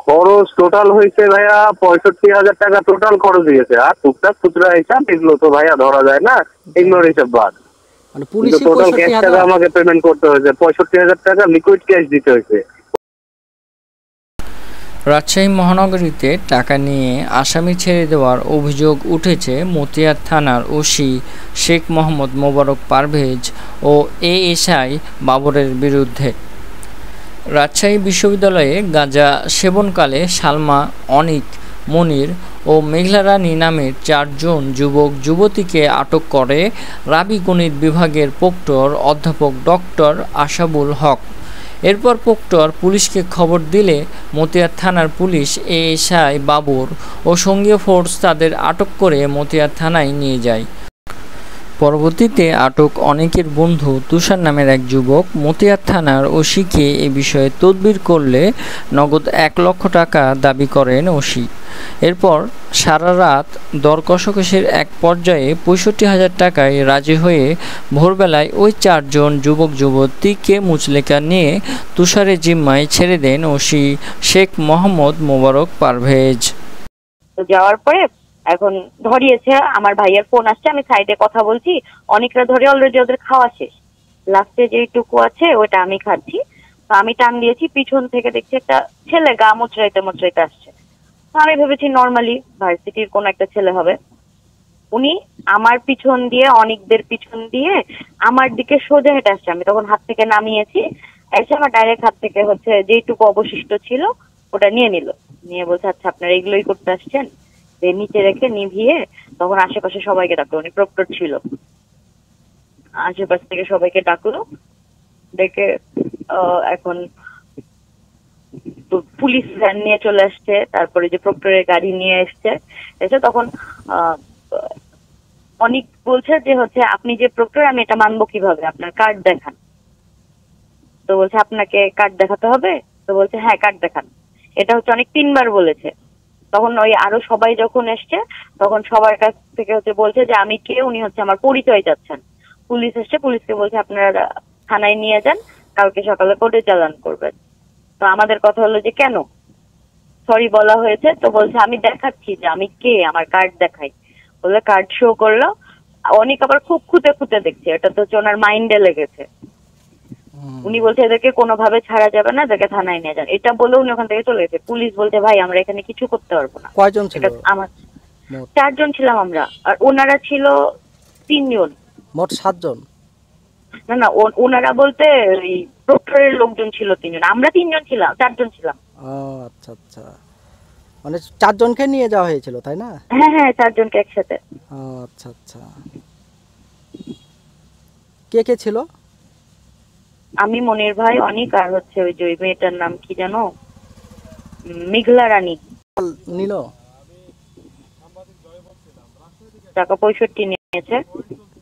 খরচ টোটাল হয়েছে ভাইয়া 65,000 টাকা টোটাল খরচ হয়েছে। আর টুকটাক খুচরা হিসাব এগুলো তো ভাইয়া ধরা যায় না, এগুলোর হিসাব বাদ। মানে কিন্তু পুলিশই টোটাল ক্যাশ টাকা 65,000? আমাকে পেমেন্ট করতে হয়েছে, 65,000 টাকা লিকুইড ক্যাশ দিতে হয়েছে। রাজশাহী মহানগরীতে টাকা নিয়ে আসামি ছেড়ে দেওয়ার অভিযোগ উঠেছে মতিয়ার থানার ওসি শেখ মোহাম্মদ মোবারক পারভেজ ও এএসআই বাবরের বিরুদ্ধে। রাজশাহী বিশ্ববিদ্যালয়ে গাঁজা সেবনকালে সালমা, অনিক, মনির ও মেঘলা রানী নামের 4 জন যুবক যুবতীকে আটক করে রাবি গণিত বিভাগের প্রক্টর অধ্যাপক ডক্টর আশাবুল হক। এরপর প্রক্টর পুলিশকে খবর দিলে মতিয়ার থানার পুলিশ এএসআই বাবর ও সঙ্গীয় ফোর্স তাদের আটক করে মতিয়ার থানায় নিয়ে যায়। পরবর্তীতে আটক অনেকের বন্ধু তুষার নামের এক যুবক মতিয়ার থানার ওসিকে এ বিষয়ে তদবির করলে নগদ 1 লক্ষ টাকা দাবি করেন ওসি। এরপর সারা রাত দর কষাকষির এক পর্যায়ে 65,000 টাকায় রাজি হয়ে ভোরবেলায় ওই 4 জন যুবক যুবতীকে মুচলেকা নিয়ে তুষারের জিম্মায় ছেড়ে দেন ওসি শেখ মোহাম্মদ মোবারক পারভেজ। যাওয়ার পরে এখন ধরিয়েছে, আমার ভাইয়ের ফোন আসছে, আমি সাইডে কথা বলছি, অনেকরা ধরে অলরেডি ওদের খাওয়া শেষ, লাস্টে যেটুকু আছে ওটা আমি খাচ্ছি। তো আমি টান দিয়েছি, পিছন থেকে দেখছি একটা ছেলে গা মোচড়াইতে আসছে। তো আমি ভেবেছি নর্মালি ভার্সিটির কোন একটা ছেলে হবে। উনি আমার পিছন দিয়ে, অনেকদের পিছন দিয়ে আমার দিকে সোজা হেঁটে আসছে। আমি তখন হাত থেকে নামিয়েছি, এসে আমার ডাইরেক্ট হাত থেকে যেটুকু অবশিষ্ট ছিল ওটা নিয়ে বলছে আচ্ছা আপনারা এগুলোই করতে আসছেন, নিচে রেখে নিভিয়ে তখন আশেপাশে সবাইকে ডাকলো, উনি প্রক্টর ছিল, আশেপাশ থেকে সবাইকে ডাকলো, ডেকে এখন পুলিশ ভ্যান নিয়ে চলে আসছে, তারপরে যে প্রক্টরের গাড়ি নিয়ে এসে তখন অনেক বলছে যে আপনি যে প্রক্টর আমি এটা মানবো কিভাবে, আপনার কার্ড দেখান। তো বলছে আপনাকে কার্ড দেখাতে হবে? তো বলছে হ্যাঁ কার্ড দেখান। এটা অনেক 3 বার বলেছে। তখন ওই আরো সবাই যখন এসছে তখন সবার কাছ থেকে বলছে যে আমি কে, উনি আমার পরিচয় চাচ্ছেন। পুলিশ এসছে, পুলিশকে বলছে আপনারা থানায় নিয়ে যান, কালকে সকালে কোর্টে চালান করবেন। তো আমাদের কথা হলো যে কেন, সরি বলা হয়েছে। তো বলছে আমি দেখাচ্ছি যে আমি কে, আমার কার্ড দেখাই। বলে কার্ড শো করলো। অনেক আবার খুব খুঁতে দেখছে, এটা তো ওনার মাইন্ডে লেগেছে। উনি বলছে এদেরকে কোনোভাবে ছাড়া যাবে না, এদেরকে থানায় নিয়ে যান। এটা বলে উনি ওখান থেকে চলে গেছে। পুলিশ বলছে ভাই আমরা এখানে কিছু করতে পারবো না। কয়জন ছিল? আমার 4 জন ছিলাম আমরা, আর ওনারা ছিল 3 জন, মোট 7 জন। না ওনারা বলতে ওই প্রক্টরের লোকজন ছিল 3 জন, আমরা 3 জন ছিলাম, 4 জন ছিলাম। ও আচ্ছা, মানে 4 জনকে নিয়ে যাওয়া হয়েছিল তাই না? হ্যাঁ 4 জনকে একসাথে। ও আচ্ছা, কে ছিল? আমি, মনির ভাই, অনেক, আর ওই যে মেয়েটার নাম কি জানো, মেঘলা রানী। নিল টাকা 65 নিয়েছে।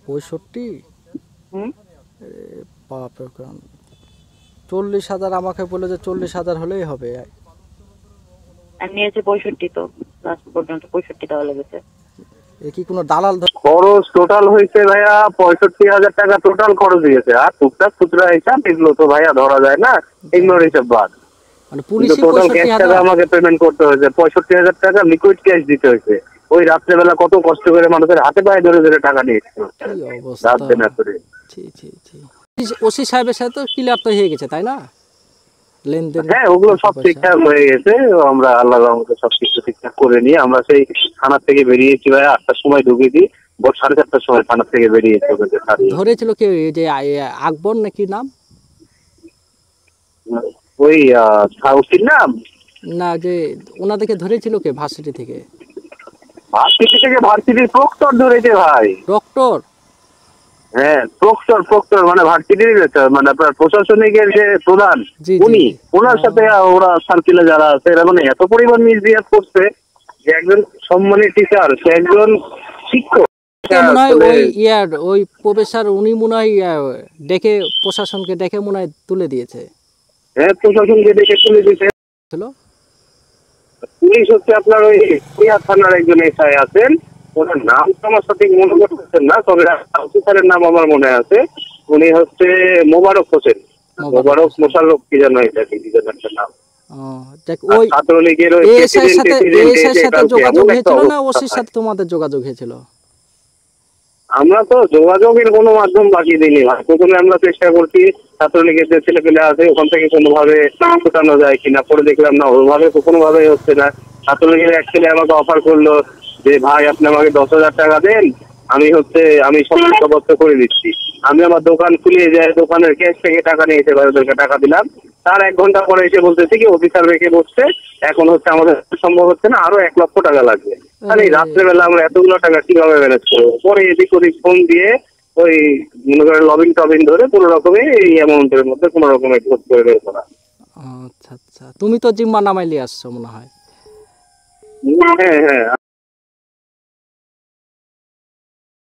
65? বাপরে, 40,000 আমাকে বলে যে 40,000 হলেই হবে। আর নিয়েছে 65, তো লাস্ট পর্যন্ত 65 দেওয়া লেগেছে। এ কি কোনো দালাল? খরচ টোটাল হয়েছে ভাইয়া 65,000 টাকা টোটাল খরচ হয়েছে। আর টুকটাক খুচরা হিসাব এগুলো তো ভাইয়া ধরা যায় না, এগুলোর হিসাব বাদ। মানে পুলিশই টোটাল ক্যাশ টাকা আমাকে পেমেন্ট করতে হয়েছে, 65,000 টাকা লিকুইড ক্যাশ দিতে হয়েছে। ওই রাত্রেবেলা কত কষ্ট করে মানুষের হাতে পায়ে ধরে টাকা নিয়েছিল রাত দিন করে। ওসি সাহেবের সাথে তো ক্লিয়ার তো হয়ে গেছে তাই না, লেনদেন? হ্যাঁ ওগুলো সব ঠিকঠাক হয়ে গেছে। আমরা আল্লাহর রহমতে সবকিছু ঠিকঠাক করে নিয়ে আমরা সেই থানা থেকে বেরিয়েছি ভাই 8টার সময় ঢুকেছি, ভোর 4:30টার সময় থানা থেকে বেরিয়েছি। ধরেছিল কে, যে আকবর নাকি নাম? ওই ওসির নাম না, যে ওনাদেরকে ধরেছিল কে ভার্সিটি থেকে? ভার্সিটির প্রক্টর ধরেছে ভাই। প্রক্টর? হ্যাঁ প্রক্টর মানে ভার্সিটির মানে আপনার প্রশাসনিকের যে প্রধান, উনি, ওনার সাথে ওরা সার্কেলে যারা আছে এরা মানে এত পরিমাণ মিসবিহেভ করছে যে একজন সম্মানী টিচার, সে একজন শিক্ষক। ওই প্রফেসর উনি মনে হয় ডেকে, প্রশাসনকে ডেকে মনে হয় তুলে দিয়েছে। হ্যাঁ প্রশাসনকে ডেকে তুলে দিয়েছে। পুলিশ আপনার ওই থানার একজন এসআই আছেন, ওনার নাম তো আমার সঠিক মনে করতেছেন না, তবে অফিসারের নাম আমার মনে আছে। উনি মোবারক হোসেন, মোবারক মোশাররফ কি যেন, এটা কি যেন একটা নাম। ওই ছাত্রলীগের এএসআই সাথে যোগাযোগ হয়েছিল না ওসির সাথে তোমাদের যোগাযোগ হয়েছিল? আমরা তো যোগাযোগের কোনো মাধ্যম বাকি দিইনি ভাই। প্রথমে আমরা চেষ্টা করছি ছাত্রলীগের যে ছেলে পেলে আছে ওখান থেকে কোনোভাবে ছোটানো যায় কিনা, পরে দেখলাম না ওইভাবে কোনোভাবে হচ্ছে না। ছাত্রলীগের এক ছেলে আমাকে অফার করলো যে ভাই আপনি আমাকে 10,000 টাকা দেন, আমি সব ব্যবস্থা করে দিচ্ছি। আমি আমার দোকান খুলে যাই, দোকানের ক্যাশ থেকে টাকা নিয়ে এসে ওদেরকে টাকা দিলাম। তার 1 ঘন্টা পরে এসে বলতেছে কি অফিসার রেখে বসছে, এখন হচ্ছে আমাদের সম্ভব হচ্ছে না, আরো 1 লক্ষ টাকা লাগবে। তাহলে রাত্রেবেলা আমরা এতগুলো টাকা কিভাবে ম্যানেজ করবো? পরে এদিক ওদিক ফোন দিয়ে ওই মনে করেন লবিং টবিং ধরে কোনো রকমে এই অ্যামাউন্টের মধ্যে কোনো রকমের খোঁজ করে বের করা। আচ্ছা আচ্ছা, তুমি তো জিম্মা নামাইলে আসছো মনে হয়। হ্যাঁ হ্যাঁ।